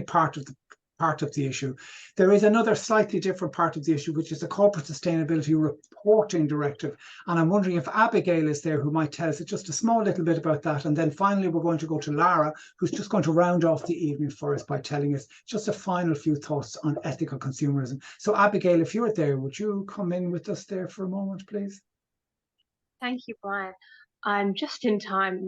part of the issue. There is another slightly different part of the issue, which is the Corporate Sustainability Reporting Directive. And I'm wondering if Abigail is there, who might tell us just a small little bit about that. And then finally, we're going to go to Lara, who's just going to round off the evening for us by telling us just a final few thoughts on ethical consumerism. So Abigail, if you're there, would you come in with us there for a moment, please? Thank you, Brian. I'm just in time.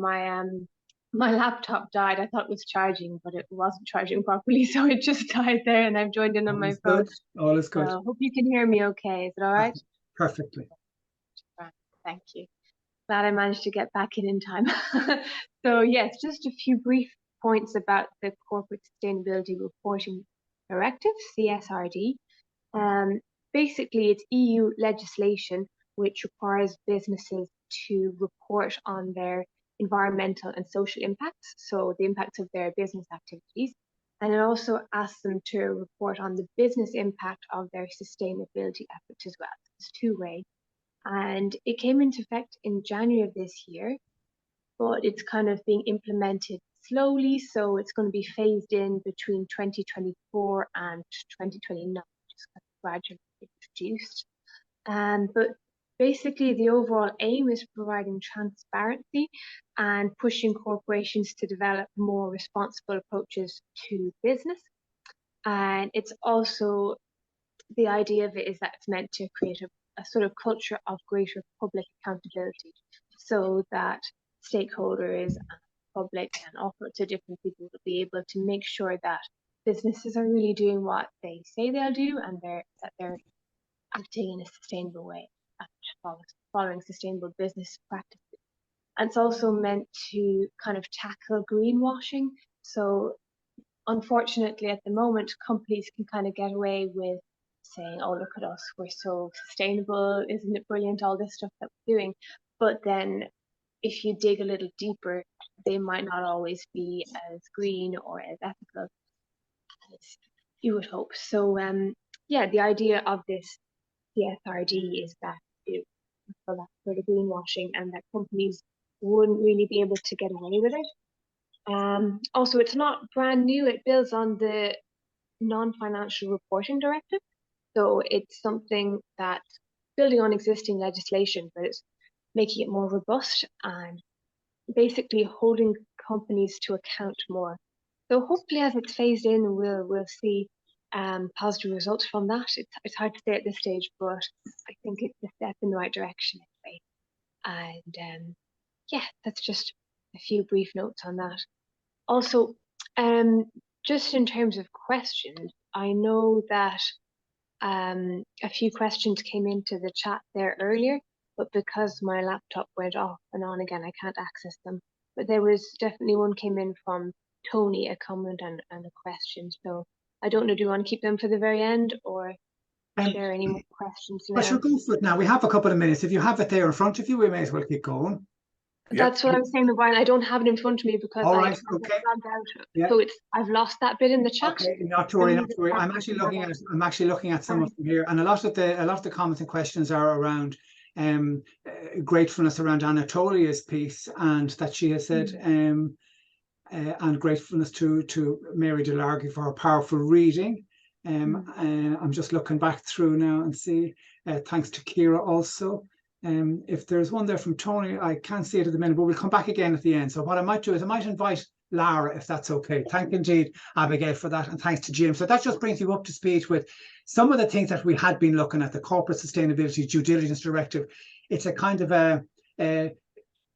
My laptop died. I thought it was charging, but it wasn't charging properly, so it just died there, and I've joined in on my phone. All is good. Hope you can hear me okay. Is it all right? Perfectly. Thank you. Glad I managed to get back in time. So yes, just a few brief points about the Corporate Sustainability Reporting Directive, CSRD. Basically, it's EU legislation which requires businesses to report on their environmental and social impacts, so the impacts of their business activities, and it also asks them to report on the business impact of their sustainability efforts as well. It's two-way, and it came into effect in January of this year, but it's kind of being implemented slowly, so it's going to be phased in between 2024 and 2029, just kind of gradually introduced. But basically, the overall aim is providing transparency and pushing corporations to develop more responsible approaches to business. And it's also, the idea of it is that it's meant to create a sort of culture of greater public accountability, so that stakeholders and public and all sorts of different people will be able to make sure that businesses are really doing what they say they'll do, and that they're acting in a sustainable way, following sustainable business practices. And it's also meant to kind of tackle greenwashing. So unfortunately, at the moment, companies can kind of get away with saying, oh, look at us, we're so sustainable, isn't it brilliant, all this stuff that we're doing. But then if you dig a little deeper, they might not always be as green or as ethical as you would hope. So yeah, the idea of this CSRD is that for that sort of greenwashing, and that companies wouldn't really be able to get away with it. Also, it's not brand new. It builds on the non-financial reporting directive. So it's something that's building on existing legislation, but it's making it more robust and basically holding companies to account more. So hopefully, as it's phased in, we'll see positive results from that. It's hard to say at this stage, but I think it's a step in the right direction anyway. And yeah, that's just a few brief notes on that. Also, just in terms of questions, I know that a few questions came into the chat there earlier, but because my laptop went off and on again, I can't access them. But there was definitely one came in from Tony, a comment and a question. So I don't know, do you want to keep them for the very end, or share any more questions now? I should go for it now. We have a couple of minutes. If you have it there in front of you, we may as well keep going. That's what I'm saying, Brian. I don't have it in front of me because all right, I okay. out. Yeah. So I've lost that bit in the chat. Okay, not to worry, not to worry. I'm actually looking at some of them here, and a lot of the comments and questions are around gratefulness around Anatolia's piece, and that she has said and gratefulness to Mary DeLargy for her powerful reading. I'm just looking back through now and see, thanks to Kira also. If there's one there from Tony, I can't see it at the minute, but we'll come back again at the end. So what I might do is I might invite Lara, if that's okay. Thank indeed, Abigail, for that, and thanks to Jim. So that just brings you up to speed with some of the things that we had been looking at, the Corporate Sustainability Due Diligence Directive. It's a kind of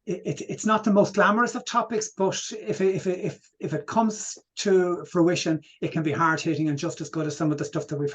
it's not the most glamorous of topics, but if it comes to fruition, it can be hard hitting and just as good as some of the stuff that we've heard.